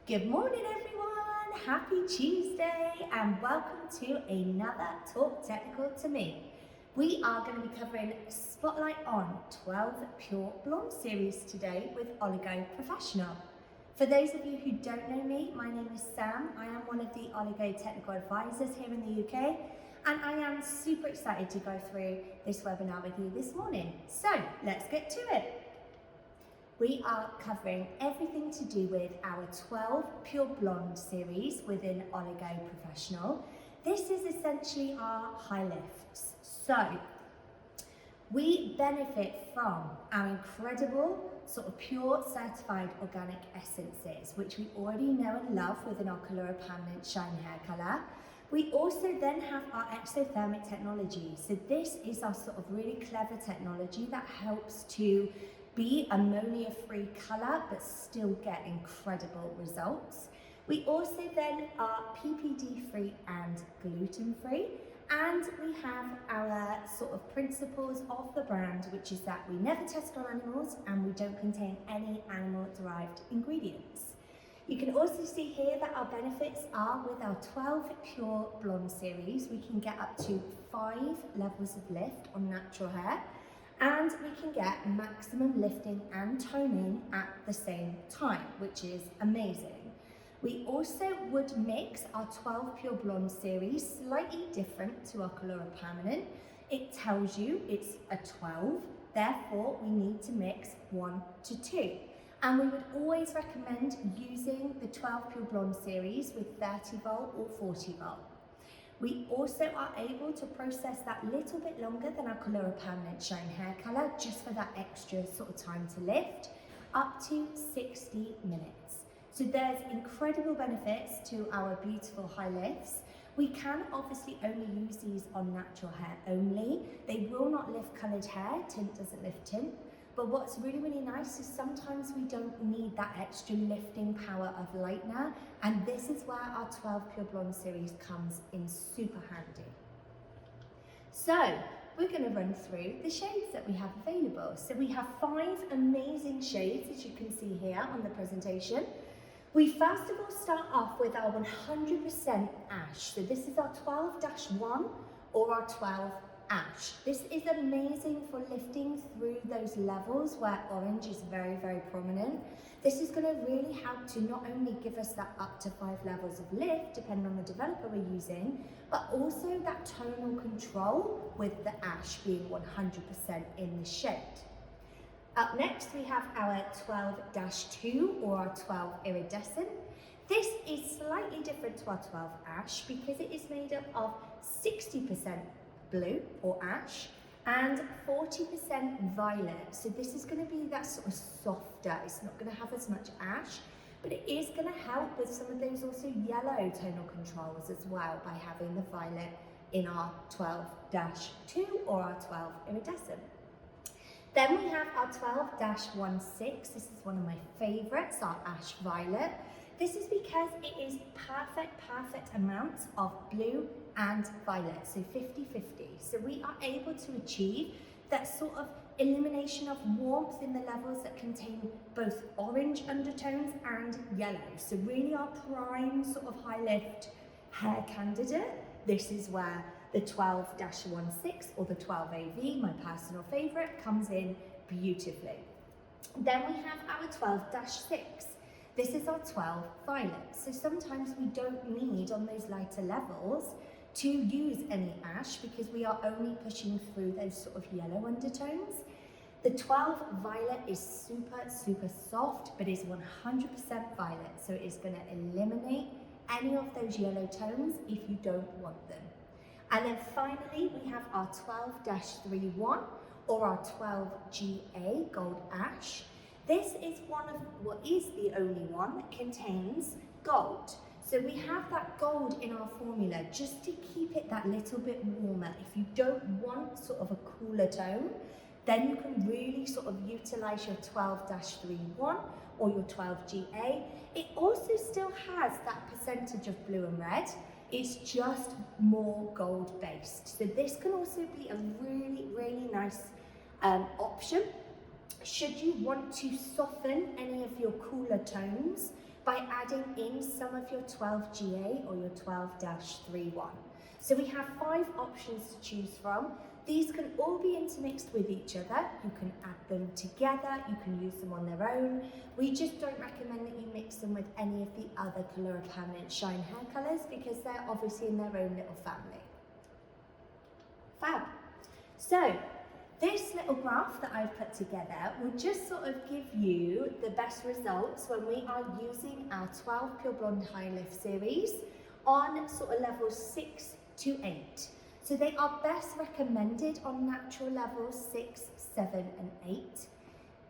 Good morning everyone, happy Tuesday and welcome to another Talk Technical to Me. We are going to be covering Spotlight on 12 Pure Blonde series today with OLIGO Professional. For those of you who don't know me, my name is Sam. I am one of the OLIGO Technical Advisors here in the UK and I am super excited to go through this webinar with you this morning. So let's get to it. We are covering everything to do with our 12 Pure Blonde series within OLIGO Professional. This is essentially our high lifts. So we benefit from our incredible sort of pure certified organic essences, which we already know and love within our CALURA Permanent Shine Hair Colour. We also then have our exothermic technology. So this is our sort of really clever technology that helps to be ammonia-free colour but still get incredible results. We also then are PPD-free and gluten-free, and we have our sort of principles of the brand, which is that we never test on animals and we don't contain any animal-derived ingredients. You can also see here that our benefits are with our 12 Pure Blonde series. We can get up to 5 levels of lift on natural hair, and we can get maximum lifting and toning at the same time, which is amazing. We also would mix our 12 Pure Blonde series slightly different to our CALURA Permanent. It tells you it's a 12, therefore we need to mix 1 to 2. And we would always recommend using the 12 Pure Blonde series with 30 volt or 40 volt. We also are able to process that little bit longer than our CALURA Permanent Shine Hair Colour, just for that extra sort of time to lift, up to 60 minutes. So there's incredible benefits to our beautiful high lifts. We can obviously only use these on natural hair only. They will not lift coloured hair, tint doesn't lift tint. But what's really, really nice is sometimes we don't need that extra lifting power of lightener, and this is where our 12 Pure Blonde series comes in super handy. So we're going to run through the shades that we have available. So we have 5 amazing shades, as you can see here on the presentation. We first of all start off with our 100% ash. So this is our 12-1 or our 12 ash. This is amazing for lifting through those levels where orange is very, very prominent. This is going to really help to not only give us that up to 5 levels of lift, depending on the developer we're using, but also that tonal control with the ash being 100% in the shade. Up next, we have our 12-2 or our 12 iridescent. This is slightly different to our 12 ash because it is made up of 60% blue or ash and 40% violet. So this is going to be that sort of softer, it's not going to have as much ash, but it is going to help with some of those also yellow tonal controls as well by having the violet in our 12-2 or our 12 iridescent. Then we have our 12-16, this is one of my favourites, our ash violet. This is because it is perfect amounts of blue and violet, so 50-50. So we are able to achieve that sort of elimination of warmth in the levels that contain both orange undertones and yellow. So really our prime sort of high lift hair candidate. This is where the 12-16 or the 12AV, my personal favourite, comes in beautifully. Then we have our 12-6. This is our 12 violet. So sometimes we don't need on those lighter levels to use any ash because we are only pushing through those sort of yellow undertones. The 12 violet is super soft, but is 100% violet. So it is going to eliminate any of those yellow tones if you don't want them. And then finally, we have our 12-31 or our 12GA Gold Ash. This is one of what is the only one that contains gold. So we have that gold in our formula just to keep it that little bit warmer. If you don't want sort of a cooler tone, then you can really sort of utilize your 12-31 or your 12GA. It also still has that percentage of blue and red. It's just more gold based. So this can also be a really nice option should you want to soften any of your cooler tones by adding in some of your 12GA or your 12-31. So we have 5 options to choose from. These can all be intermixed with each other. You can add them together, you can use them on their own. We just don't recommend that you mix them with any of the other CALURA Permanent Shine hair colours because they're obviously in their own little family. Fab. So, this little graph that I've put together will just sort of give you the best results when we are using our 12 Pure Blonde High Lift series on sort of levels 6 to 8. So they are best recommended on natural levels 6, 7 and 8.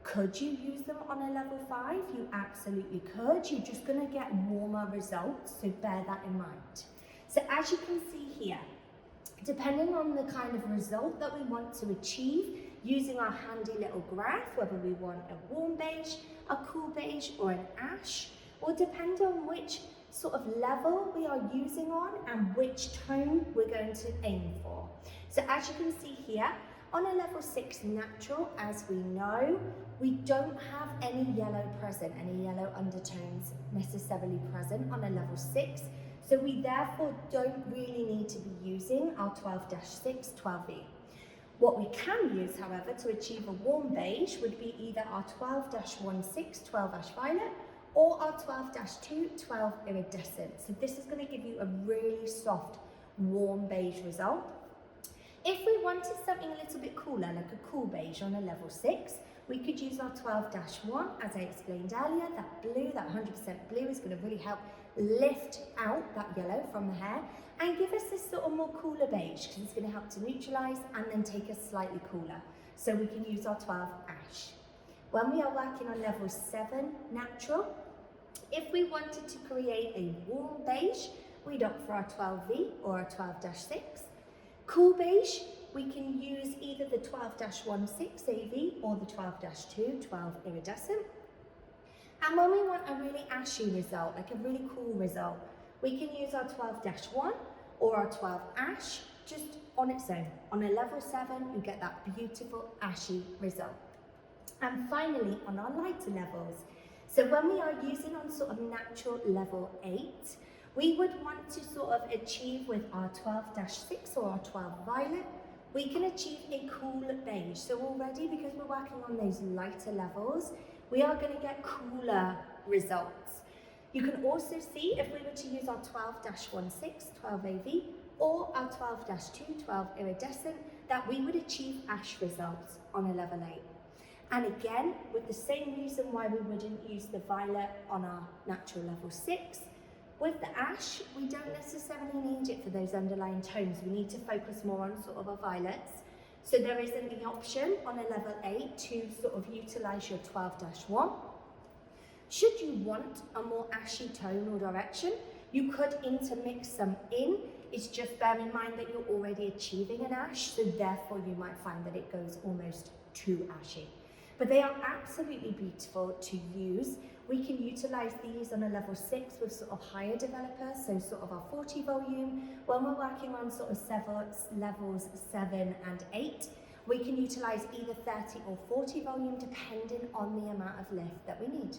Could you use them on a level 5? You absolutely could. You're just going to get warmer results, so bear that in mind. So as you can see here, depending on the kind of result that we want to achieve, using our handy little graph, whether we want a warm beige, a cool beige or an ash, will depend on which sort of level we are using on and which tone we're going to aim for. So as you can see here, on a level 6 natural, as we know, we don't have any yellow present, any yellow undertones necessarily present on a level 6. So we therefore don't really need to be using our 12-6 12E. What we can use, however, to achieve a warm beige would be either our 12-16 12 ash violet or our 12-2 12 iridescent. So this is going to give you a really soft, warm beige result. If we wanted something a little bit cooler, like a cool beige on a level 6, we could use our 12-1, as I explained earlier. That blue, that 100% blue is going to really help lift out that yellow from the hair and give us this sort of more cooler beige because it's going to help to neutralise and then take us slightly cooler. So we can use our 12 ash. When we are working on level 7 natural, if we wanted to create a warm beige, we'd opt for our 12V or our 12-6. Cool beige, we can use either the 12-16 AV or the 12-2 12 iridescent. And when we want a really ashy result, like a really cool result, we can use our 12-1 or our 12 ash just on its own. On a level 7, you get that beautiful ashy result. And finally, on our lighter levels, so when we are using on sort of natural level 8, we would want to sort of achieve with our 12-6 or our 12 violet, we can achieve a cool beige. So already, because we're working on those lighter levels, we are going to get cooler results. You can also see if we were to use our 12-16 12 AV or our 12-2 12 iridescent, that we would achieve ash results on a level 8. And again, with the same reason why we wouldn't use the violet on our natural level 6, with the ash, we don't necessarily need it for those underlying tones. We need to focus more on sort of our violets. So there isn't the option on a level 8 to sort of utilise your 12-1. Should you want a more ashy tone or direction, you could intermix some in. It's just bear in mind that you're already achieving an ash, so therefore you might find that it goes almost too ashy. But they are absolutely beautiful to use. We can utilise these on a level 6 with sort of higher developers, so sort of our 40 volume. When we're working on sort of levels 7 and 8, we can utilise either 30 or 40 volume depending on the amount of lift that we need.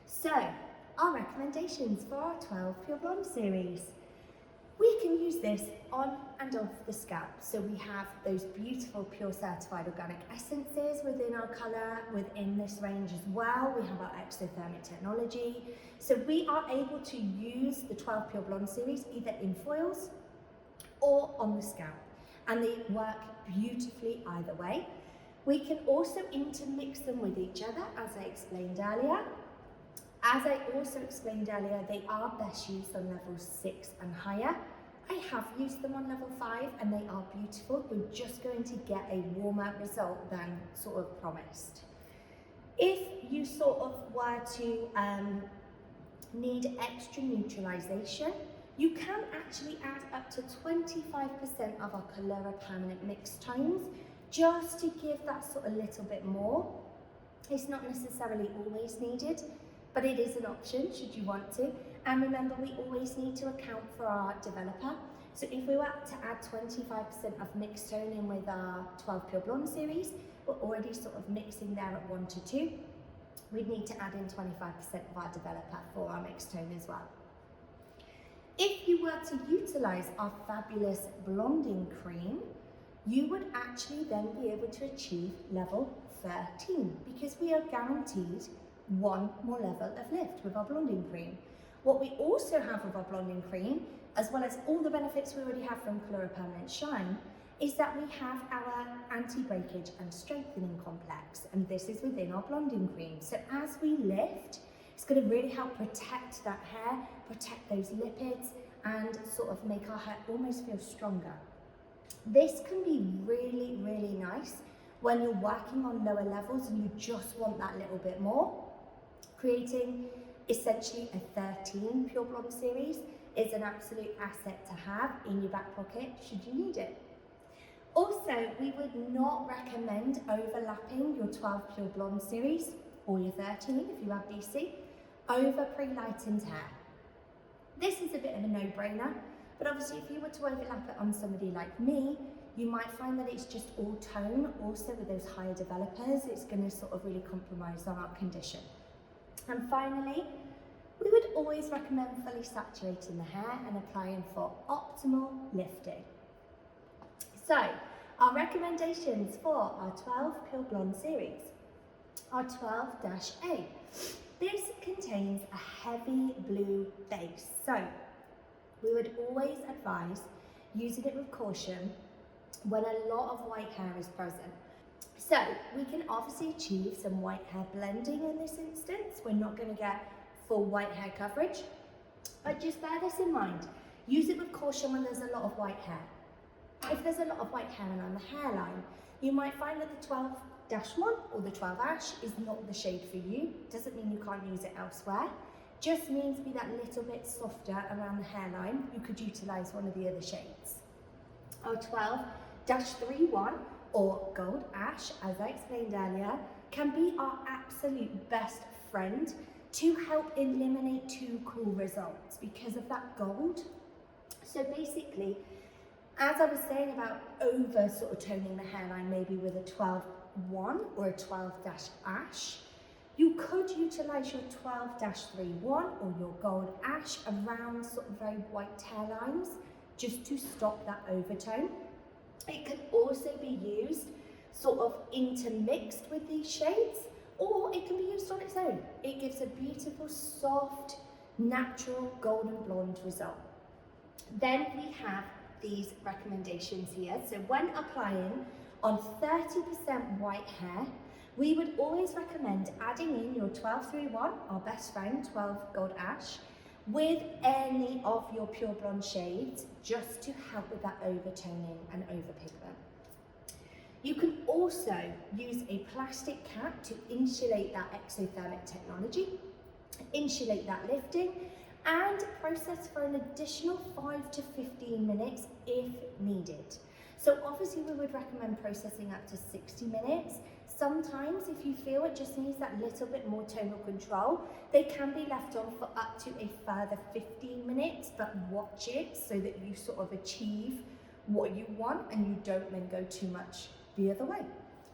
So, our recommendations for our 12 Pure Blonde series. We can use this on and off the scalp. So we have those beautiful pure certified organic essences within our colour, within this range as well. We have our exothermic technology. So we are able to use the 12 Pure Blonde series either in foils or on the scalp. And they work beautifully either way. We can also intermix them with each other, as I explained earlier. As I also explained earlier, they are best used on levels 6 and higher. I have used them on level 5 and they are beautiful. We're just going to get a warmer result than sort of promised. If you sort of were to need extra neutralization, you can actually add up to 25% of our CALURA permanent mixed tones just to give that sort of little bit more. It's not necessarily always needed, but it is an option should you want to. And remember, we always need to account for our developer. So if we were to add 25% of mixed tone in with our 12 Pure Blonde series, we're already sort of mixing there at 1 to 2. we'd need to add in 25% of our developer for our mixed tone as well. If you were to utilise our fabulous blonding cream, you would actually then be able to achieve level 13 because we are guaranteed one more level of lift with our blonding cream. What we also have with our blonding cream, as well as all the benefits we already have from CALURA Permanent Shine, is that we have our anti-breakage and strengthening complex, and this is within our blonding cream. So as we lift, it's going to really help protect that hair, protect those lipids, and sort of make our hair almost feel stronger. This can be really, really nice when you're working on lower levels and you just want that little bit more. Creating essentially a 13 Pure Blonde series is an absolute asset to have in your back pocket should you need it. Also, we would not recommend overlapping your 12 Pure Blonde series or your 13 if you have BC over pre-lightened hair. This is a bit of a no-brainer, but obviously if you were to overlap it on somebody like me, you might find that it's just all tone. Also with those higher developers, it's going to sort of really compromise our condition. And finally, we would always recommend fully saturating the hair and applying for optimal lifting. So, our recommendations for our 12 Pure Blonde series are 12-A. This contains a heavy blue base, so we would always advise using it with caution when a lot of white hair is present. So we can obviously achieve some white hair blending in this instance. We're not going to get full white hair coverage, but just bear this in mind. Use it with caution when there's a lot of white hair. If there's a lot of white hair around the hairline, you might find that the 12-1 or the 12 Ash is not the shade for you. Doesn't mean you can't use it elsewhere. Just means be that little bit softer around the hairline. You could utilise one of the other shades. Our 12-31 or Gold Ash, as I explained earlier, can be our absolute best friend to help eliminate too cool results because of that gold. So basically, as I was saying about over sort of toning the hairline maybe with a 12-1 or a 12-Ash, you could utilise your 12-31 or your Gold Ash around sort of very white hairlines just to stop that overtone. It can also be used sort of intermixed with these shades, or it can be used on its own. It gives a beautiful, soft, natural golden blonde result. Then we have these recommendations here. So when applying on 30% white hair, we would always recommend adding in your 12-31, our best friend, 12 Gold Ash, with any of your Pure Blonde shades, just to help with that overtoning and overpigment. You can also use a plastic cap to insulate that exothermic technology, insulate that lifting, and process for an additional 5 to 15 minutes if needed. So obviously we would recommend processing up to 60 minutes. Sometimes if you feel it just needs that little bit more tonal control, they can be left on for up to a further 15 minutes, but watch it so that you sort of achieve what you want and you don't then go too much the other way.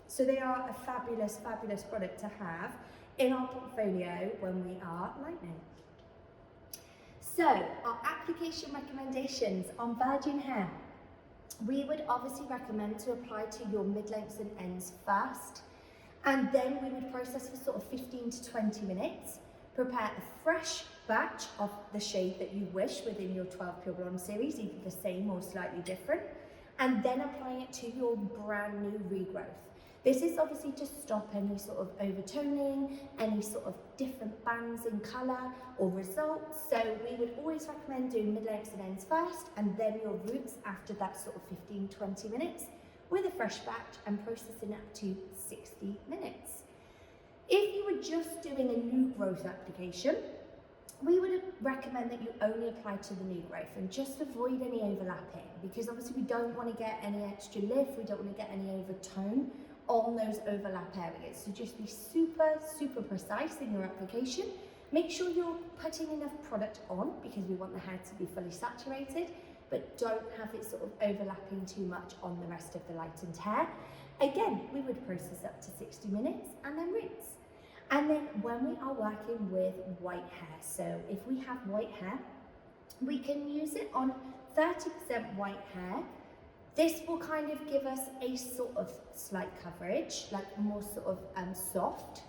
So they are a fabulous, fabulous product to have in our portfolio when we are lightening. So our application recommendations on virgin hair. We would obviously recommend to apply to your mid-lengths and ends first, and then we would process for sort of 15 to 20 minutes, prepare a fresh batch of the shade that you wish within your 12 Pure Blonde series, either the same or slightly different, and then apply it to your brand new regrowth. This is obviously to stop any sort of overtoning, any sort of different bands in colour or results. So we would always recommend doing mid-lengths and ends first, and then your roots after that sort of 15-20 minutes with a fresh batch and processing up to 60 minutes. If you were just doing a new growth application, we would recommend that you only apply to the new growth and just avoid any overlapping, because obviously we don't want to get any extra lift, we don't want to get any overtone on those overlap areas. So just be super, super precise in your application. Make sure you're putting enough product on because we want the hair to be fully saturated, but don't have it sort of overlapping too much on the rest of the lightened hair. Again, we would process up to 60 minutes and then rinse. And then when we are working with white hair, so if we have white hair, we can use it on 30% white hair. This will kind of give us a sort of slight coverage, like more sort of soft.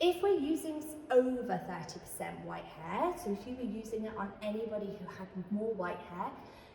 If we're using over 30% white hair, so if you were using it on anybody who had more white hair,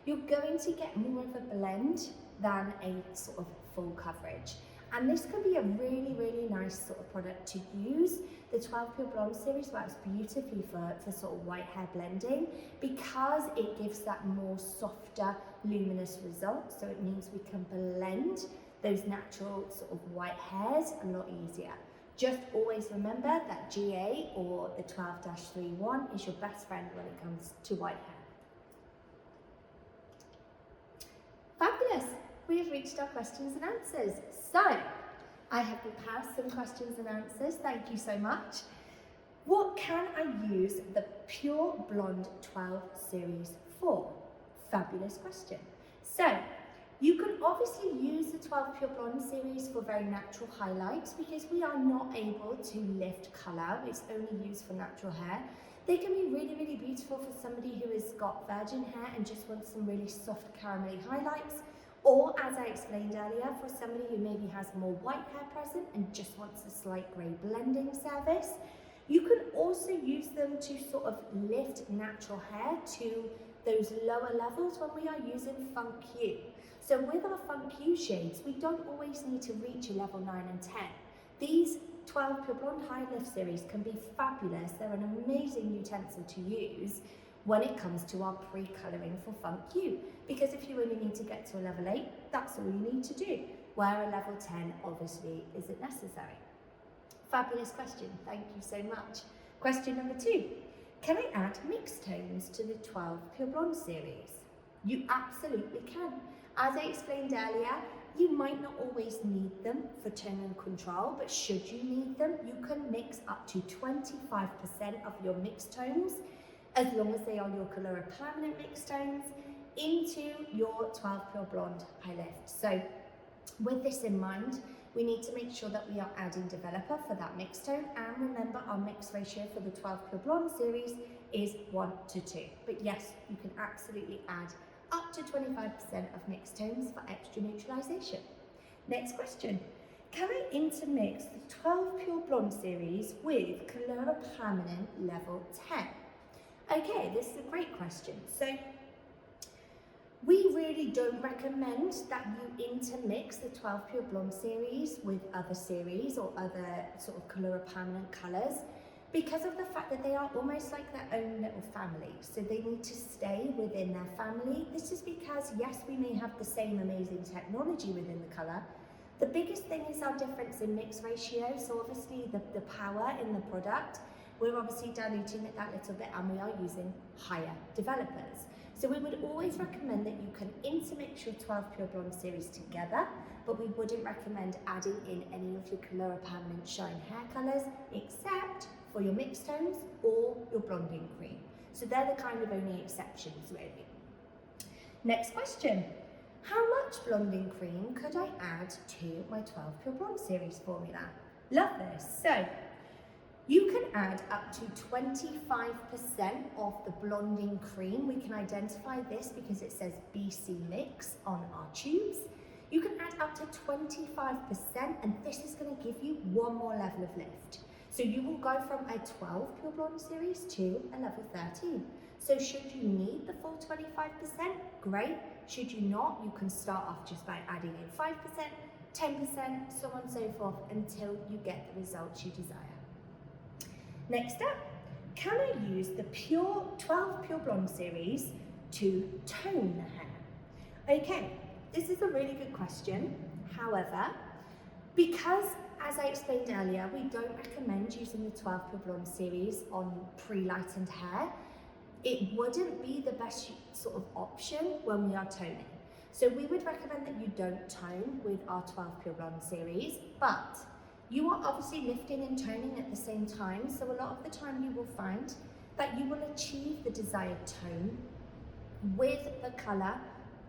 you're going to get more of a blend than a sort of full coverage. And this can be a really, really nice sort of product to use. The 12 Pure Blonde series works beautifully for sort of white hair blending because it gives that more softer, luminous result. So it means we can blend those natural sort of white hairs a lot easier. Just always remember that GA or the 12-31 is your best friend when it comes to white hair. Fabulous! We have reached our questions and answers. So, I have prepared some questions and answers. Thank you so much. What can I use the Pure Blonde 12 series for? Fabulous question. So, you can obviously use the 12 Pure Blonde series for very natural highlights because we are not able to lift colour. It's only used for natural hair. They can be really, really beautiful for somebody who has got virgin hair and just wants some really soft caramelly highlights. Or, as I explained earlier, for somebody who maybe has more white hair present and just wants a slight grey blending service. You can also use them to sort of lift natural hair to those lower levels when we are using Funk You. So with our Funk You shades, we don't always need to reach a level 9 and 10. These 12 Pure Blonde High Lift series can be fabulous. They're an amazing utensil to use when it comes to our pre-colouring for Funk You. Because if you only need to get to a level 8, that's all you need to do. Where a level 10 obviously isn't necessary. Fabulous question, thank you so much. Question number 2. Can I add mixed tones to the 12 Pure Blonde series? You absolutely can. As I explained earlier, you might not always need them for tone and control, but should you need them, you can mix up to 25% of your mixed tones, as long as they are your CALURA permanent mixed tones, into your 12 Pure Blonde High Lift. So with this in mind, we need to make sure that we are adding developer for that mixed tone, and remember our mix ratio for the 12 Pure Blonde series is 1:2. But yes, you can absolutely add up to 25% of mixed tones for extra neutralization. Next question. Can I intermix the 12 Pure Blonde series with CALURA Permanent Level 10? Okay, this is a great question. So, we really don't recommend that you intermix the 12 Pure Blonde series with other series or other sort of CALURA permanent colours because of the fact that they are almost like their own little family. So they need to stay within their family. This is because, yes, we may have the same amazing technology within the colour. The biggest thing is our difference in mix ratio. So obviously the power in the product, we're obviously diluting it that little bit and we are using higher developers. So we would always recommend that you can intermix your 12 Pure Blonde series together, but we wouldn't recommend adding in any of your CALURA Permanent Shine hair colours, except for your mixed tones or your blonding cream. So they're the kind of only exceptions, really. Next question. How much blonding cream could I add to my 12 Pure Blonde series formula? Love this. So, you can add up to 25% of the blonding cream. We can identify this because it says BC Mix on our tubes. You can add up to 25%, and this is going to give you one more level of lift. So you will go from a 12 Pure Blonde series to a level 13. So should you need the full 25%, great. Should you not, you can start off just by adding in 5%, 10%, so on and so forth, until you get the results you desire. Next up, can I use the 12 Pure Blonde series to tone the hair? Okay, this is a really good question. However, because, as I explained earlier, we don't recommend using the 12 Pure Blonde series on pre-lightened hair, it wouldn't be the best sort of option when we are toning. So we would recommend that you don't tone with our 12 Pure Blonde series, but you are obviously lifting and toning at the same time, so a lot of the time you will find that you will achieve the desired tone with the colour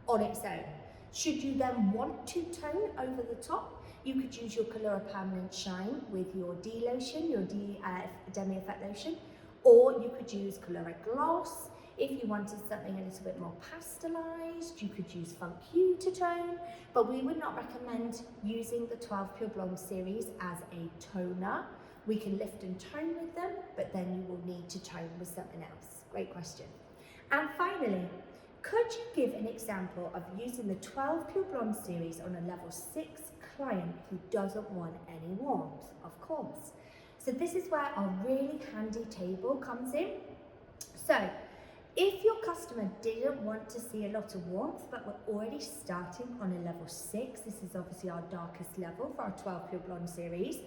on its own. Should you then want to tone over the top, You could use your CALURA Permanent Shine with your D lotion, your Demi Effect lotion, or you could use CALURA Gloss. If you wanted something a little bit more pastelised, you could use Funk Hue to tone, but we would not recommend using the 12 Pure Blonde series as a toner. We can lift and tone with them, but then you will need to tone with something else. Great question. And finally, could you give an example of using the 12 Pure Blonde series on a level 6 client who doesn't want any warmth? Of course. So this is where our really handy table comes in. So if your customer didn't want to see a lot of warmth, but we're already starting on a level 6, this is obviously our darkest level for our 12 Pure Blonde series,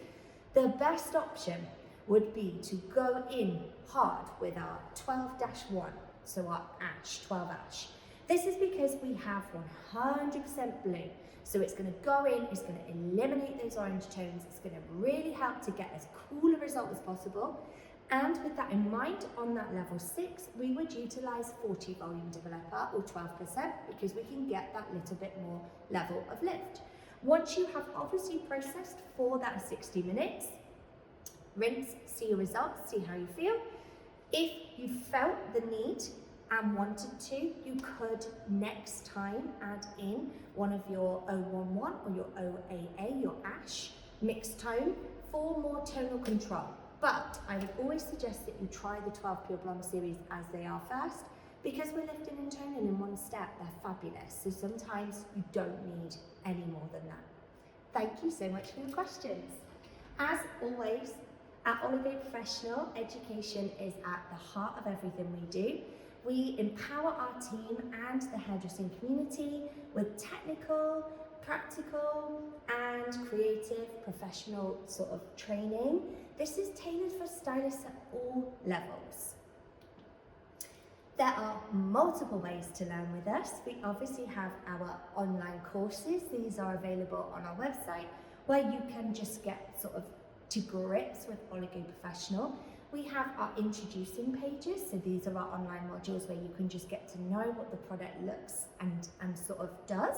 the best option would be to go in hard with our 12-1, so our ash, 12 ash. This is because we have 100% blue. So it's going to go in, it's going to eliminate those orange tones, it's going to really help to get as cool a result as possible. And with that in mind, on that level 6, we would utilise 40 volume developer or 12% because we can get that little bit more level of lift. Once you have obviously processed for that 60 minutes, rinse, see your results, see how you feel. If you felt the need and wanted to, you could next time add in one of your 011 or your OAA, your ash mixed tone for more tonal control. But I would always suggest that you try the 12 Pure Blonde series as they are first, because we're lifting and toning in one step, they're fabulous. So sometimes you don't need any more than that. Thank you so much for your questions. As always, at OLIGO Professional, education is at the heart of everything we do. We empower our team and the hairdressing community with technical, practical and creative professional sort of training. This is tailored for stylists at all levels. There are multiple ways to learn with us. We obviously have our online courses. These are available on our website where you can just get sort of to grips with OLIGO Professional. We have our introducing pages, so these are our online modules where you can just get to know what the product looks and sort of does.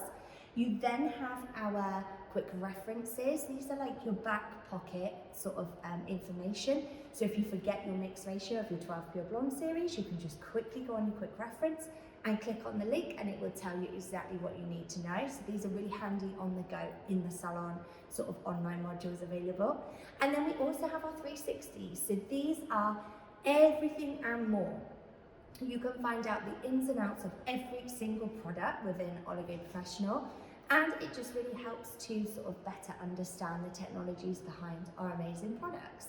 You then have our quick references. These are like your back pocket sort of information. So if you forget your mix ratio of your 12 Pure Blonde series, you can just quickly go on your quick reference and click on the link and it will tell you exactly what you need to know. So these are really handy on the go in the salon sort of online modules available. And then we also have our 360s. So these are everything and more. You can find out the ins and outs of every single product within OLIGO Professional, and it just really helps to sort of better understand the technologies behind our amazing products.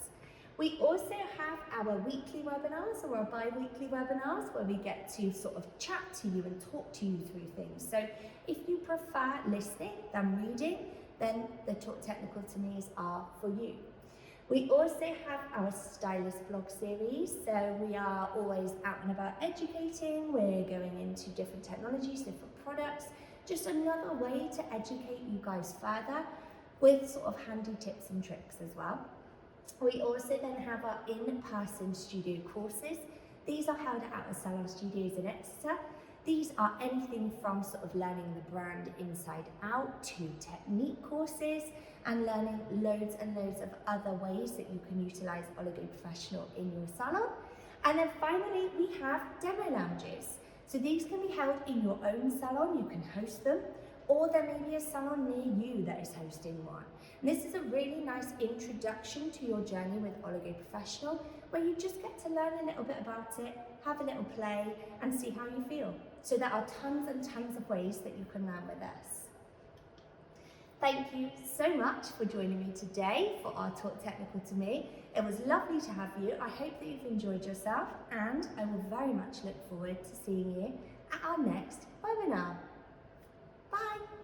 We also have our weekly webinars or our bi-weekly webinars where we get to sort of chat to you and talk to you through things. So if you prefer listening than reading, then the Talk Technical to Me's are for you. We also have our stylist blog series, so we are always out and about educating. We're going into different technologies, different products, just another way to educate you guys further with sort of handy tips and tricks as well. We also then have our in-person studio courses. These are held at our salon studios in Exeter. These are anything from sort of learning the brand inside out to technique courses and learning loads and loads of other ways that you can utilize OLIGO Professional in your salon. And then finally, we have demo lounges. So these can be held in your own salon, you can host them, or there may be a salon near you that is hosting one. And this is a really nice introduction to your journey with OLIGO Professional, where you just get to learn a little bit about it, have a little play, and see how you feel. So there are tons and tons of ways that you can learn with us. Thank you so much for joining me today for our Talk Technical to Me. It was lovely to have you. I hope that you've enjoyed yourself, and I will very much look forward to seeing you at our next webinar. Bye.